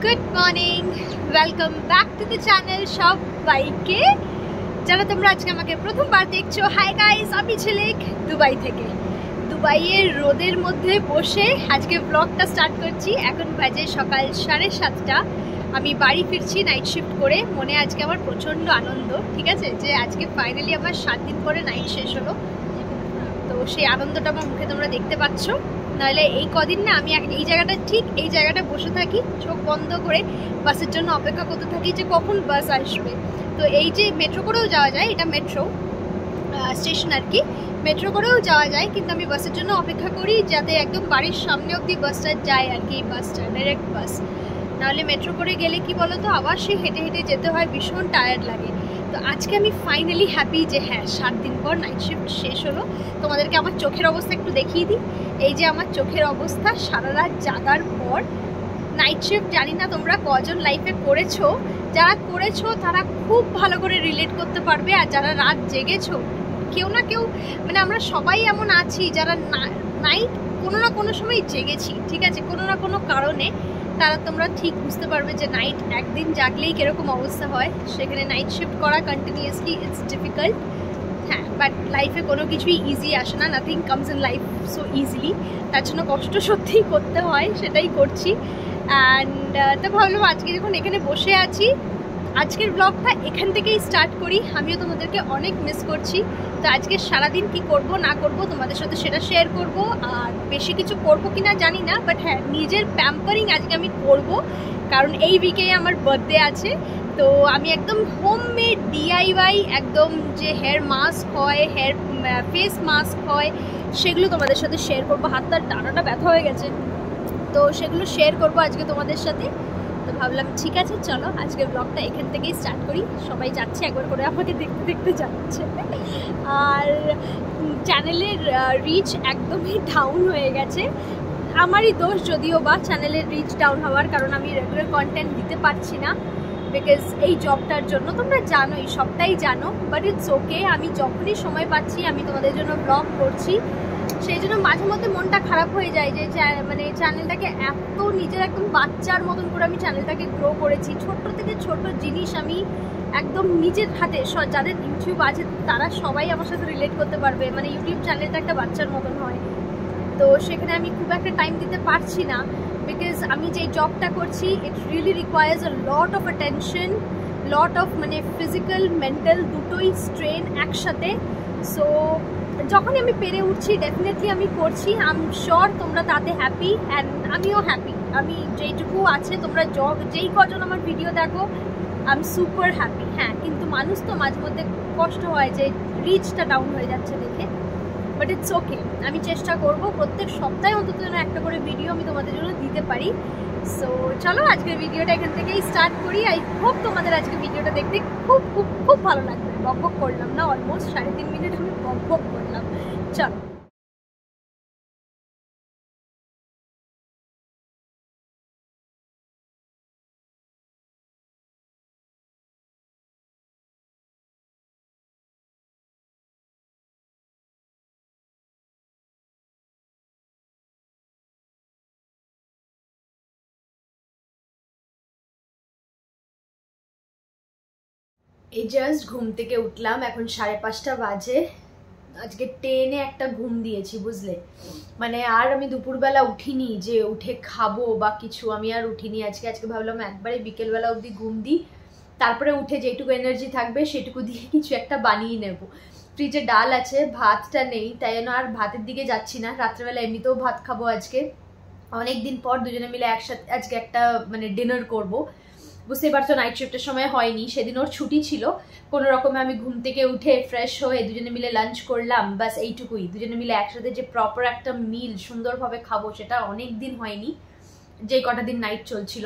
Good morning, welcome back to the channel সবাইকে। যারা তোমরা আজকে আমাকে প্রথমবার দেখছো, হাই গাইস, আমি ঝিলিক দুবাই থেকে। দুবাইয়ের রোদের মধ্যে বসে আজকে ব্লগটা স্টার্ট করছি। এখন বাজে সকাল 7:30। আমি বাড়ি ফিরছি নাইট শিফট করে। মনে আজকে আমার প্রচণ্ড আনন্দ, ঠিক আছে, যে আজকে ফাইনালি আমার 7 দিন পরে নাইট শেষ হলো। তো সেই আনন্দটা আমার মুখে তোমরা দেখতে পাচ্ছ। নাহলে এই কদিন না আমি এই জায়গাটা বসে থাকি, চোখ বন্ধ করে বাসের জন্য অপেক্ষা করতে থাকি যে কখন বাস আসবে। তো এই যে মেট্রো করেও যাওয়া যায়, এটা মেট্রো স্টেশন আর কি, মেট্রো করেও যাওয়া যায়, কিন্তু আমি বাসের জন্য অপেক্ষা করি যাতে একদম বাড়ির সামনে অবধি বাসটা যায় আর কি, এই বাসটা ডাইরেক্ট বাস। নাহলে মেট্রো করে গেলে কি বলো তো, আবার সে হেঁটে হেঁটে যেতে হয়, ভীষণ টায়ার্ড লাগে। তো আজকে আমি ফাইনালি হ্যাপি যে হ্যাঁ 7 দিন পর নাইট শিফট শেষ হলো। তোমাদেরকে আমার চোখের অবস্থা একটু দেখিয়ে দিই। এই যে আমার চোখের অবস্থা সারা রাত জাগার পর। নাইট শিফট জানি না তোমরা কজন লাইফে করেছো, যারা করেছো তারা খুব ভালো করে রিলেট করতে পারবে। আর যারা রাত জেগেছো, কেউ না কেউ, মানে আমরা সবাই এমন আছি যারা নাইট কোনো না কোনো সময় জেগেছি, ঠিক আছে, কোনো না কোনো কারণে। তারা তোমরা ঠিক বুঝতে পারবে যে নাইট একদিন জাগলেই কীরকম অবস্থা হয়। সেখানে নাইট শিফট করা কন্টিনিউয়াসলি ইটস ডিফিকাল্ট। হ্যাঁ, বাট লাইফে কোনো কিছুই ইজি আসে না, nothing comes in life so easily. তার জন্য কষ্ট সত্যিই করতে হয়, সেটাই করছি। অ্যান্ড তো ভাবলাম আজকে যখন এখানে বসে আছি, আজকের ব্লগটা এখান থেকেই স্টার্ট করি। আমিও তোমাদেরকে অনেক মিস করছি। তো আজকে সারাদিন কি করব না করব তোমাদের সাথে সেটা শেয়ার করব। আর বেশি কিছু করব কিনা জানি না, বাট হ্যাঁ, নিজের প্যাম্পারিং আজকে আমি করব, কারণ এই উইকেই আমার বার্থডে আছে। তো আমি একদম হোমমেড DIY একদম যে হেয়ার মাস্ক হয়, হেয়ার ফেস মাস্ক হয়, সেগুলো তোমাদের সাথে শেয়ার করবো। হাতটার ডানাটা ব্যথা হয়ে গেছে, তো সেগুলো শেয়ার করবো আজকে তোমাদের সাথে। তো ভাবলাম ঠিক আছে, চলো আজকে ব্লগটা এখান থেকেই স্টার্ট করি। সবাই যাচ্ছে, একবার করে আমাকে দেখতে দেখতে যাচ্ছে। আর চ্যানেলের রিচ একদমই ডাউন হয়ে গেছে। আমারই দোষ যদিও বা চ্যানেলের রিচ ডাউন হওয়ার, কারণ আমি রেগুলার কন্টেন্ট দিতে পারছি না বিকজ এই জবটার জন্য। তোমরা জানোই, সবটাই জানো, বাট ইটস ওকে। আমি যখনই সময় পাচ্ছি আমি তোমাদের জন্য ব্লগ করছি। সেই জন্য মাঝে মধ্যে মনটা খারাপ হয়ে যায় যে মানে চ্যানেলটাকে এত নিজের একদম বাচ্চার মতন করে আমি চ্যানেলটাকে গ্রো করেছি। ছোট্ট থেকে ছোট জিনিস আমি একদম নিজের হাতে, যাদের ইউটিউব আছে তারা সবাই আমার সাথে রিলেট করতে পারবে। মানে ইউটিউব চ্যানেলটা একটা বাচ্চার মতন হয়। তো সেখানে আমি খুব একটা টাইম দিতে পারছি না বিকজ আমি যে জবটা করছি it really requires a lot of attention, lot of মানে ফিজিক্যাল মেন্টাল দুটোই স্ট্রেন একসাথে। সো যখনই আমি পেরে উঠছি ডেফিনেটলি আমি করছি। আই এম শিওর তোমরা তাতে হ্যাপি অ্যান্ড আমিও হ্যাপি। আমি যেইটুকু আছে, তোমরা যেই কজন আমার ভিডিও দেখো, আই এম সুপার হ্যাপি। হ্যাঁ, কিন্তু মানুষ তো মাঝে মধ্যে কষ্ট হয় যে রিচটা ডাউন হয়ে যাচ্ছে দেখে, বাট ইটস ওকে। আমি চেষ্টা করব প্রত্যেক সপ্তাহে অন্তত যেন একটা করে ভিডিও আমি তোমাদের জন্য দিতে পারি। সো চলো আজকের ভিডিওটা এখান থেকেই স্টার্ট করি। আই হোপ তোমাদের আজকে ভিডিওটা দেখতে খুব খুব খুব ভালো লাগবে। বকবক করলাম না, অলমোস্ট 3.5 মিনিট আমি বকবক করলাম। চলো। এই জাস্ট ঘুম থেকে উঠলাম, এখন 5:30 বাজে। আজকে 10-এ একটা ঘুম দিয়েছি, বুঝলে। মানে আর আমি দুপুরবেলা উঠিনি যে উঠে খাবো বা কিছু, আমি আর উঠিনি আজকে ভাবলাম একবারে বিকেলবেলা অবধি ঘুম দিই, তারপরে উঠে যেটুকু এনার্জি থাকবে সেটুকু দিয়ে কিছু একটা বানিয়ে নেব। ফ্রিজে ডাল আছে, ভাতটা নেই, তাই জন্য আর ভাতের দিকে যাচ্ছি না। রাত্রেবেলা এমনিতেও ভাত খাবো আজকে, অনেকদিন পর দুজনে মিলে একসাথে আজকে একটা মানে ডিনার করব। বুঝতেই পারছো নাইট শিফটের সময় হয়নি, সেদিন ওর ছুটি ছিল। কোনো রকমে আমি ঘুম থেকে উঠে ফ্রেশ হয়ে দুজনে মিলে লাঞ্চ করলাম, বাস এইটুকুই। দুজনে মিলে একসাথে যে প্রপার একটা মিল সুন্দরভাবে খাবো সেটা অনেক দিন হয়নি, যে কটা দিন নাইট চলছিল।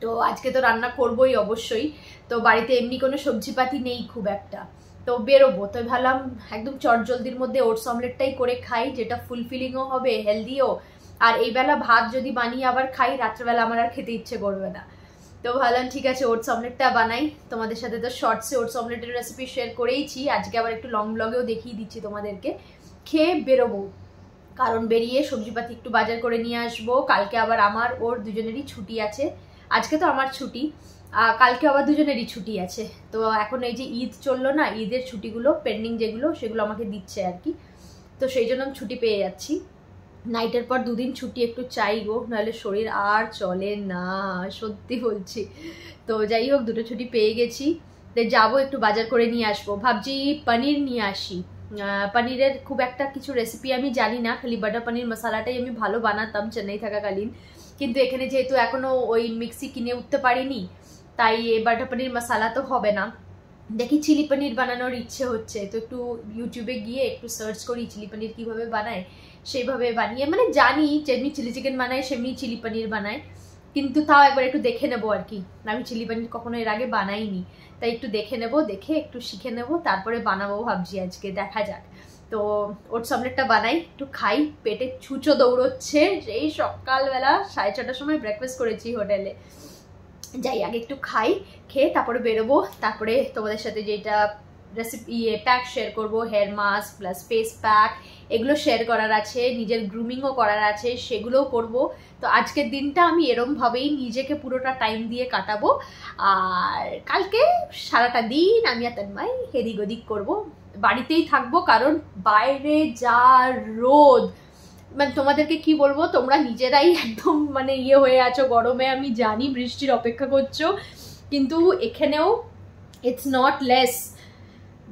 তো আজকে তো রান্না করবোই অবশ্যই। তো বাড়িতে এমনি কোনো সবজিপাতি নেই খুব একটা, তো বেরোবো। তো ভাবলাম একদম চটজলদির মধ্যে ওটস অমলেটটাই করে খাই, যেটা ফুলফিলিংও হবে, হেলদিও। আর এই বেলা ভাত যদি বানিয়ে আবার খাই, রাত্রেবেলা আমার আর খেতে ইচ্ছে করবে না। তো ভাবলাম ঠিক আছে ওটস অমলেটটা বানাই। তোমাদের সাথে তো শর্টসে ওটস অমলেটের রেসিপি শেয়ার করেইছি, আজকে আবার একটু লং ব্লগেও দেখিয়ে দিচ্ছি তোমাদেরকে। খেয়ে বেরোবো, কারণ বেরিয়ে সবজিপাতি একটু বাজার করে নিয়ে আসবো। কালকে আবার আমার ওর দুজনেরই ছুটি আছে। আজকে তো আমার ছুটি, কালকে আবার দুজনেরই ছুটি আছে। তো এখন এই যে ঈদ চললো না, ঈদের ছুটিগুলো পেন্ডিং যেগুলো সেগুলো আমাকে দিচ্ছে আর কি। তো সেই জন্য আমি ছুটি পেয়ে যাচ্ছি। নাইটের পর 2 দিন ছুটি একটু চাই গো, নাহলে শরীর আর চলে না, সত্যি বলছি। তো যাই হোক, 2টো ছুটি পেয়ে গেছি। যাবো একটু বাজার করে নিয়ে আসবো, ভাবছি পনির নিয়ে আসি। পনিরের খুব একটা কিছু রেসিপি আমি জানি না, খালি বাটার পনির মশলাটাই আমি ভালো বানাতাম চেন্নাই থাকাকালীন। কিন্তু এখানে যেহেতু এখনো ওই মিক্সি কিনে উঠতে পারিনি, তাই বাটার পনির মশলা তো হবে না। দেখি চিলি পনির বানানোর ইচ্ছে হচ্ছে, তো একটু ইউটিউবে গিয়ে একটু সার্চ করি চিলি পনির কীভাবে বানায়, সেইভাবে বানিয়ে, মানে জানি যেমনি চিলি চিকেন বানায় সেমনি চিলি পনির বানায়, কিন্তু তাও একবার একটু দেখে নেবো আর কি। আমি চিলি পনির কখনো এর আগে বানাইনি, তাই একটু দেখে নেবো, দেখে একটু শিখে নেবো, তারপরে বানাবো ভাবছি আজকে, দেখা যাক। তো ওটস অমলেটটা বানাই, একটু খাই, পেটে ছুঁচো দৌড়চ্ছে। সেই সকালবেলা 6:30টার সময় ব্রেকফাস্ট করেছি হোটেলে। যাই আগে একটু খাই, খেয়ে তারপরে বেরোবো। তারপরে তোমাদের সাথে যেটা রেসিপি প্যাক শেয়ার করবো, hair mask plus face pack, এগুলো শেয়ার করার আছে, নিজের গ্রুমিংও করার আছে, সেগুলোও করব। তো আজকের দিনটা আমি এরমভাবেই নিজেকে পুরোটা টাইম দিয়ে কাটাবো। আর কালকে সারাটা দিন আমি আর তন্ময় এদিক ওদিক করবো, বাড়িতেই থাকবো, কারণ বাইরে যা রোদ, মানে তোমাদেরকে কি বলবো, তোমরা নিজেরাই একদম মানে হয়ে আছো গরমে। আমি জানি বৃষ্টির অপেক্ষা করছো, কিন্তু এখানেও ইটস নট লেস।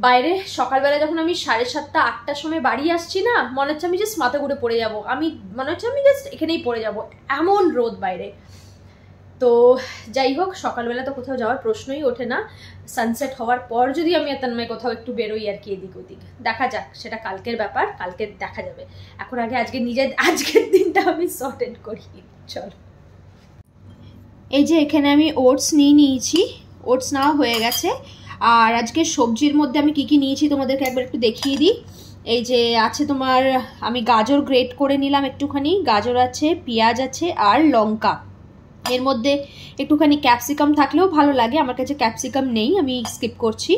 বাইরে সকালবেলা যখন আমি 7:30 8টার সময় বাড়ি আসছি না, মনে হচ্ছে আমি জাস্ট মাথা ঘুরে পড়ে যাবো, মনে হচ্ছে আমি জাস্ট এখানেই পড়ে যাব, এমন রোদ বাইরে। তো যাই হোক, সকালবেলা তো কোথাও যাওয়ার প্রশ্নই ওঠে না। সানসেট হওয়ার পর যদি আমি তন্ময় কোথাও একটু বেরোই আর কি, এদিক ওদিক, দেখা যাক, সেটা কালকের ব্যাপার, কালকে দেখা যাবে। এখন আগে আজকের দিনটা আমি সর্টেড করি। চলো, এই যে এখানে আমি ওটস নিয়েছি, ওটস নেওয়া হয়ে গেছে। আর আজকে সবজির মধ্যে আমি কি নিয়েছি তোমাদেরকে একবার একটু দেখিয়ে দিই। এই যে আছে তোমার, আমি গাজর গ্রেট করে নিলাম একটুখানি, গাজর আছে, পেঁয়াজ আছে আর লঙ্কা। এর মধ্যে একটুখানি ক্যাপসিকাম থাকলেও ভালো লাগে, আমার কাছে ক্যাপসিকাম নেই, আমি স্কিপ করছি।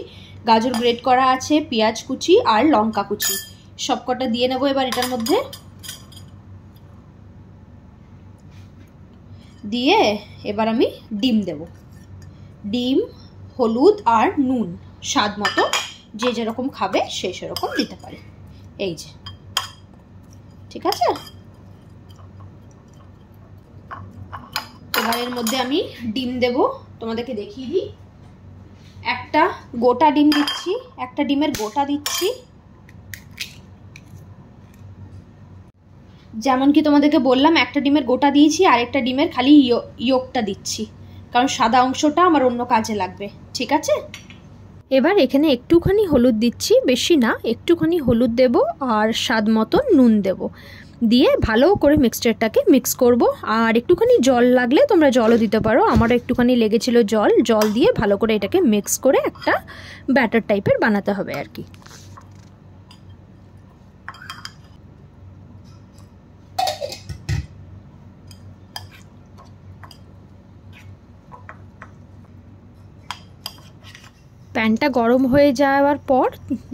গাজর গ্রেট করা আছে, পেঁয়াজ কুচি আর লঙ্কা কুচি, সবকটা দিয়ে নেবো এবার এটার মধ্যে। দিয়ে এবার আমি ডিম দেব, ডিম, হলুদ আর নুন স্বাদ মতো, যে যেরকম খাবে সে সেরকম দিতে পারে। এই যে, ঠিক আছে। এবার এর মধ্যে আমি ডিম দেব, তোমাদেরকে দেখিয়ে দিই। একটা গোটা ডিম দিচ্ছি, একটা ডিমের গোটা দিচ্ছি, যেমন কি তোমাদেরকে বললাম একটা ডিমের গোটা দিয়েছি, আর একটা ডিমের খালি ইয়োকটা দিচ্ছি, কারণ সাদা অংশটা আমার অন্য কাজে লাগবে, ঠিক আছে। এবার এখানে একটুখানি হলুদ দিচ্ছি, বেশি না, একটুখানি হলুদ দেব আর স্বাদ মতো নুন দেব, দিয়ে ভালো করে মিক্সচারটাকে মিক্স করব। আর একটুখানি জল লাগলে তোমরা জলও দিতে পারো, আমারও একটুখানি লেগেছিল জল দিয়ে ভালো করে এটাকে মিক্স করে একটা ব্যাটার টাইপের বানাতে হবে আর কি। প্যানটা গরম হয়ে যাওয়ার পর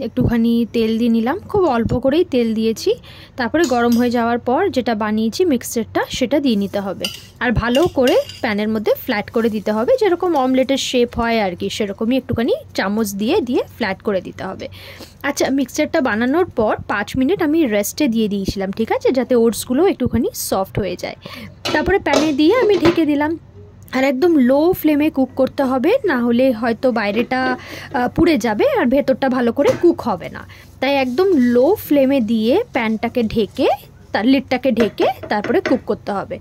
একটুখানি তেল দিয়ে নিলাম, খুব অল্প করেই তেল দিয়েছি। তারপরে গরম হয়ে যাওয়ার পর যেটা বানিয়েছি মিক্সচারটা, সেটা দিয়ে নিতে হবে। আর ভালো করে প্যানের মধ্যে ফ্ল্যাট করে দিতে হবে, যেরকম অমলেটের শেপ হয় আর কি, সেরকমই একটুখানি চামচ দিয়ে ফ্ল্যাট করে দিতে হবে। আচ্ছা, মিক্সচারটা বানানোর পর 5 মিনিট আমি রেস্টে দিয়ে দিয়েছিলাম, ঠিক আছে, যাতে ওটসগুলো একটুখানি সফট হয়ে যায়। তারপরে প্যানে দিয়ে আমি ঢেকে দিলাম। আর একদম লো ফ্লেমে কুক করতে হবে, না হলে হয়তো বাইরেটা পুড়ে যাবে আর ভেতরটা ভালো করে কুক হবে না। তাই একদম লো ফ্লেমে দিয়ে প্যানটাকে ঢেকে, তার লিডটাকে ঢেকে তারপরে কুক করতে হবে।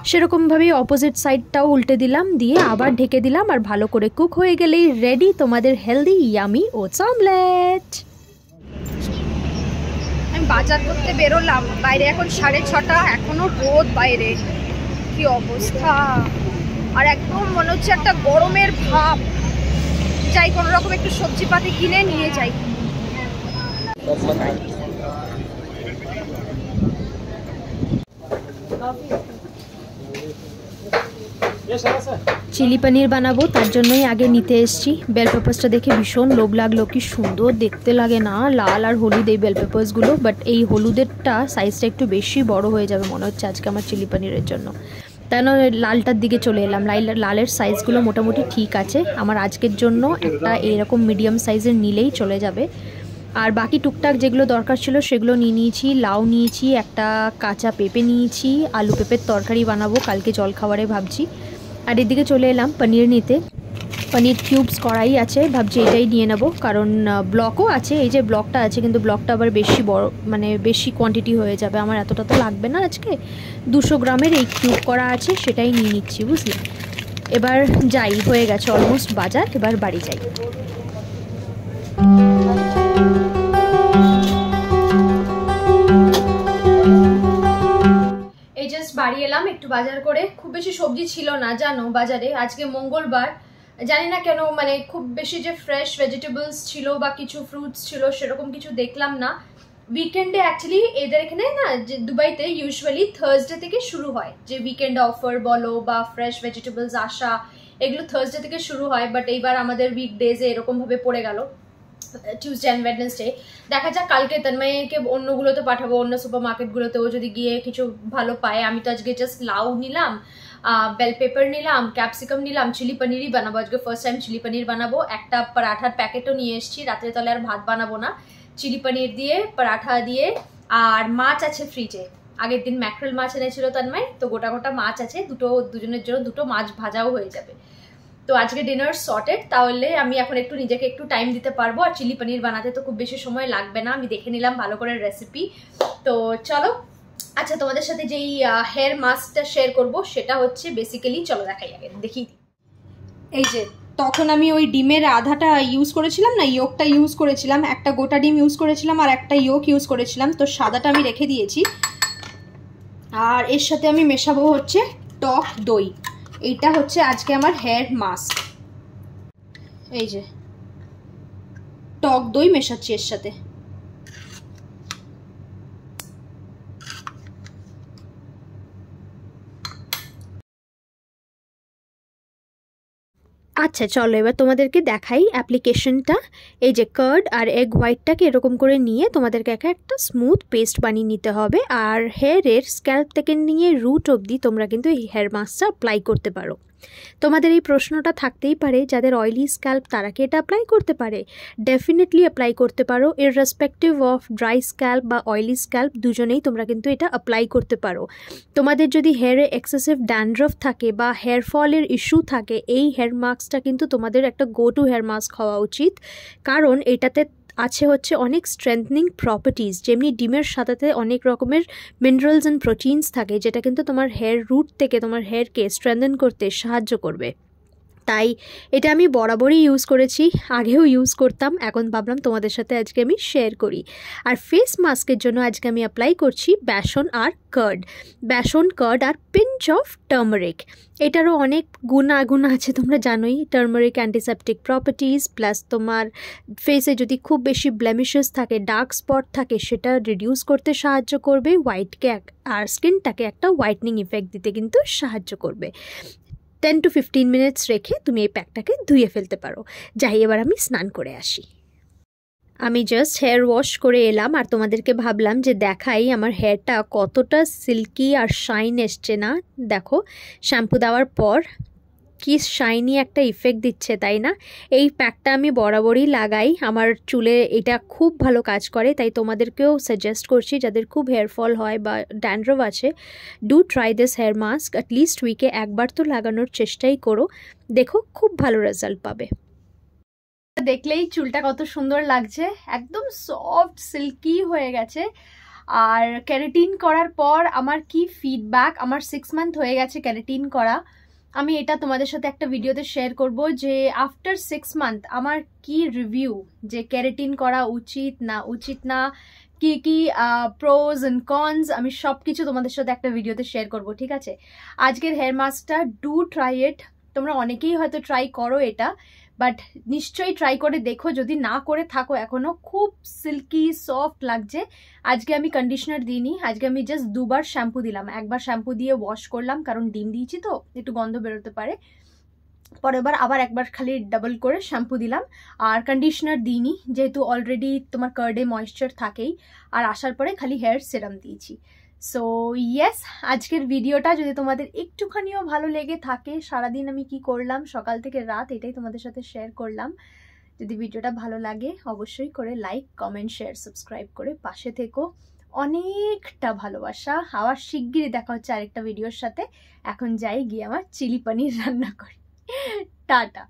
সেরকমভাবেই অপোজিট সাইডটাও উল্টে দিলাম, দিয়ে আবার ঢেকে দিলাম। আর ভালো করে কুক হয়ে গেলেই রেডি তোমাদের হেলদি ইয়ামি ওটস অমলেট। আমি বাজার করতে বেরোলাম, বাইরে এখন 6:30, এখনো রোদ বাইরে, কি অবস্থা। আর একদম মনে হচ্ছে একটা গরমের ভাব। যাই, কোনো রকম একটু সবজিপাতি কিনে নিয়ে যাই। চিলি পনির বানাবো, তার জন্যই আগে নিতে এসেছি। বেল পেপারসটা দেখে ভীষণ লোভ লাগলো, কি সুন্দর দেখতে লাগে না, লাল আর হলুদ এই বেল পেপারসগুলো। বাট এই হলুদেরটা সাইজটা একটু বেশি বড় হয়ে যাবে মনে হচ্ছে আজকে আমার চিলি পনিরের জন্য। কেন লালটার দিকে চলে এলাম। লালের সাইজগুলো মোটামুটি ঠিক আছে, আমার আজকের জন্য একটা এরকম মিডিয়াম সাইজের নিলেই চলে যাবে। আর বাকি টুকটাক যেগুলো দরকার ছিল সেগুলো নিয়ে নিয়েছি। লাউ নিয়েছি, একটা কাঁচা পেঁপে নিয়েছি, আলু পেঁপের তরকারি বানাবো কালকে জলখাবারে ভাবছি। আর এদিকে চলে এলাম পনির নিতে। পনির কিউবস করাই আছে, ভাবছি এটাই নিয়ে নেব, কারণ ব্লকও আছে, এই যে ব্লকটা আছে, কিন্তু ব্লকটা আবার বেশি বড়, মানে বেশি কোয়ান্টিটি হয়ে যাবে, আমার এতটা তো লাগবে না আজকে। 200 গ্রামের এই কিউব করা আছে, সেটাই নিয়ে নিচ্ছি, বুঝলি। এবার যাই, হয়ে গেছে অলমোস্ট বাজার, এবার বাড়ি যাই। এই জাস্ট বাড়ি এলাম একটু বাজার করে। খুব বেশি সবজি ছিল না জানো বাজারে, আজকে মঙ্গলবার, জানি না কেন, মানে খুব বেশি যে ফ্রেশ ভেজিটেবলস ছিল বা কিছু ফ্রুটস ছিল সেরকম কিছু দেখলাম না। উইকেন্ডে অ্যাকচুয়ালি এদের এখানে না, যে দুবাইতে ইউজুয়ালি থার্সডে থেকে শুরু হয়, যে উইকেন্ড অফার বলো বা ফ্রেশ ভেজিটেবলস আসা, এগুলো থার্সডে থেকে শুরু হয়। বাট এইবার আমাদের উইকডেজে এরকম ভাবে পড়ে গেল, টিউসডে অ্যান্ড ওয়েডনেসডে। দেখা যাক কালকে তন্ময়কে অন্যগুলোতে পাঠাবো, অন্য সুপার মার্কেটগুলোতেও যদি গিয়ে কিছু ভালো পায়। আমি তো আজকে জাস্ট লাউ নিলাম, বেল পেপার নিলাম, ক্যাপসিকাম নিলাম, চিলি পনিরই বানাবো আজকে, ফার্স্ট টাইম চিলি পনির বানাবো। একটা পরাঠার প্যাকেটও নিয়ে এসেছি, রাত্রে তলে আর ভাত বানাবো না, চিলি পনির দিয়ে পরাঠা দিয়ে। আর মাছ আছে ফ্রিজে, আগের দিন ম্যাক্রেল মাছ এনেছিল তন্ময়, তো গোটা গোটা মাছ আছে, দুজনের জন্য দুটো মাছ ভাজাও হয়ে যাবে। তো আজকে ডিনার সর্টেড, তাহলে আমি এখন একটু নিজেকে একটু টাইম দিতে পারবো। আর চিলি পনির বানাতে তো খুব বেশি সময় লাগবে না, আমি দেখে নিলাম ভালো করে রেসিপি। তো চলো, আচ্ছা তোমাদের সাথে যেই হেয়ার মাস্কটা শেয়ার করব সেটা হচ্ছে বেসিক্যালি, চলো দেখাই আগে, দেখি। এই যে তখন আমি ওই ডিমের আধাটা ইউজ করেছিলাম না, ইয়োকটা ইউজ করেছিলাম, একটা গোটা ডিম ইউজ করেছিলাম আর একটা ইয়োক ইউজ করেছিলাম, তো সাদাটা আমি রেখে দিয়েছি। আর এর সাথে আমি মেশাবো হচ্ছে টক দই। এইটা হচ্ছে আজকে আমার হেয়ার মাস্ক। এই যে টক দই মেশাচ্ছি এর সাথে। আচ্ছা চলো এবার তোমাদেরকে দেখাই অ্যাপ্লিকেশনটা। এই যে কার্ড আর এগ হোয়াইটটাকে এরকম করে নিয়ে তোমাদেরকে একটা স্মুথ পেস্ট বানিয়ে নিতে হবে। আর হেয়ারের স্ক্যাল্প থেকে নিয়ে রুট অবধি তোমরা কিন্তু এই হেয়ার মাস্কটা অ্যাপ্লাই করতে পারো। তোমাদের এই প্রশ্নটা থাকতেই পারে, যাদের অয়েলি স্ক্যাল্প তারা কি এটা অ্যাপ্লাই করতে পারে? ডেফিনেটলি অ্যাপ্লাই করতে পারো, ইররেসপেক্টিভ অফ ড্রাই স্ক্যাল্প বা অয়েলি স্ক্যাল্প, দুজনেই তোমরা কিন্তু এটা অ্যাপ্লাই করতে পারো। তোমাদের যদি হেয়ারে এক্সেসিভ ড্যান্ড্রফ থাকে বা হেয়ার ফলের ইস্যু থাকে, এই হেয়ার মাস্কটা কিন্তু তোমাদের একটা গো টু হেয়ার মাস্ক হওয়া উচিত, কারণ এটাতে আছে হচ্ছে অনেক স্ট্রেংথনিং প্রপার্টিজ। যেমনি ডিমের সাথে অনেক রকমের মিনারেলস অ্যান্ড প্রোটিনস থাকে, যেটা কিন্তু তোমার হেয়ার রুট থেকে তোমার হেয়ারকে স্ট্রেংথেন করতে সাহায্য করবে। তাই এটা আমি বরাবরই ইউজ করেছি, আগেও ইউজ করতাম, এখন ভাবলাম তোমাদের সাথে আজকে আমি শেয়ার করি। আর ফেস মাস্কের জন্য আজকে আমি অ্যাপ্লাই করছি বেসন আর কার্ড। বেসন, কার্ড আর পিঞ্চ অফ টার্মারিক। এটারও অনেক গুণ আছে, তোমরা জানোই। টার্মারিক অ্যান্টিসেপটিক প্রপার্টিজ, প্লাস তোমার ফেসে যদি খুব বেশি ব্লেমিশেস থাকে, ডার্ক স্পট থাকে, সেটা রিডিউস করতে সাহায্য করবে, হোয়াইটকে আর স্কিনটাকে একটা হোয়াইটনিং ইফেক্ট দিতে কিন্তু সাহায্য করবে। 10 to 15 মিনিটস রেখে তুমি এই প্যাকটাকে ধুয়ে ফেলতে পারো। যাই, এবার আমি স্নান করে আসি। আমি জাস্ট হেয়ার ওয়াশ করে এলাম, আর তোমাদেরকে ভাবলাম যে দেখাই আমার হেয়ারটা কতটা সিল্কি আর শাইন এসছে না। দেখো শ্যাম্পু দেওয়ার পর কি শাইনি একটা ইফেক্ট দিচ্ছে, তাই না? এই প্যাকটা আমি বরাবরই লাগাই, আমার চুলে এটা খুব ভালো কাজ করে, তাই তোমাদেরকেও সাজেস্ট করছি যাদের খুব হেয়ার ফল হয় বা ড্যান্ড্রফ আছে, do try this hair mask. At least উইকে একবার তো লাগানোর চেষ্টাই করো, দেখো খুব ভালো রেজাল্ট পাবে। দেখলেই চুলটা কত সুন্দর লাগছে, একদম সফট সিল্কি হয়ে গেছে। আর ক্যারাটিন করার পর আমার কি ফিডব্যাক, আমার 6 মান্থ হয়ে গেছে ক্যারাটিন করা, আমি এটা তোমাদের সাথে একটা ভিডিওতে শেয়ার করব যে আফটার 6 মান্থ আমার কি রিভিউ, যে ক্যারাটিন করা উচিত না, কি কি প্রোজ অ্যান্ড কনস, আমি সব কিছু তোমাদের সাথে একটা ভিডিওতে শেয়ার করব, ঠিক আছে? আজকের হেয়ার মাস্কটা ডু ট্রাই ইট। তোমরা অনেকেই হয়তো ট্রাই করো এটা, বাট নিশ্চয়ই ট্রাই করে দেখো, যদি না করে থাকো এখনো, খুব সিল্কি সফট লাগছে। আজকে আমি কন্ডিশনার দিইনি, আজকে আমি জাস্ট 2বার শ্যাম্পু দিলাম, একবার শ্যাম্পু দিয়ে ওয়াশ করলাম, কারণ ডিম দিয়েছি তো একটু গন্ধ বেরোতে পারে, পরের বার আবার একবার খালি ডাবল করে শ্যাম্পু দিলাম। আর কন্ডিশনার দিইনি, যেহেতু অলরেডি তোমার কার্ডে ময়েশ্চার থাকেই। আর আসার পরে খালি হেয়ার সিরাম দিয়েছি। সো ইয়েস, আজকের ভিডিওটা যদি তোমাদের একটুখানিও ভালো লেগে থাকে, সারাদিন আমি কি করলাম সকাল থেকে রাত, এটাই তোমাদের সাথে শেয়ার করলাম। যদি ভিডিওটা ভালো লাগে অবশ্যই করে লাইক, কমেন্ট, শেয়ার, সাবস্ক্রাইব করে পাশে থেকো। অনেকটা ভালোবাসা। আবার শিগগিরই দেখা হচ্ছে আরেকটা ভিডিওর সাথে। এখন যাই গিয়ে আমার চিলি পনির রান্না করি। টাটা।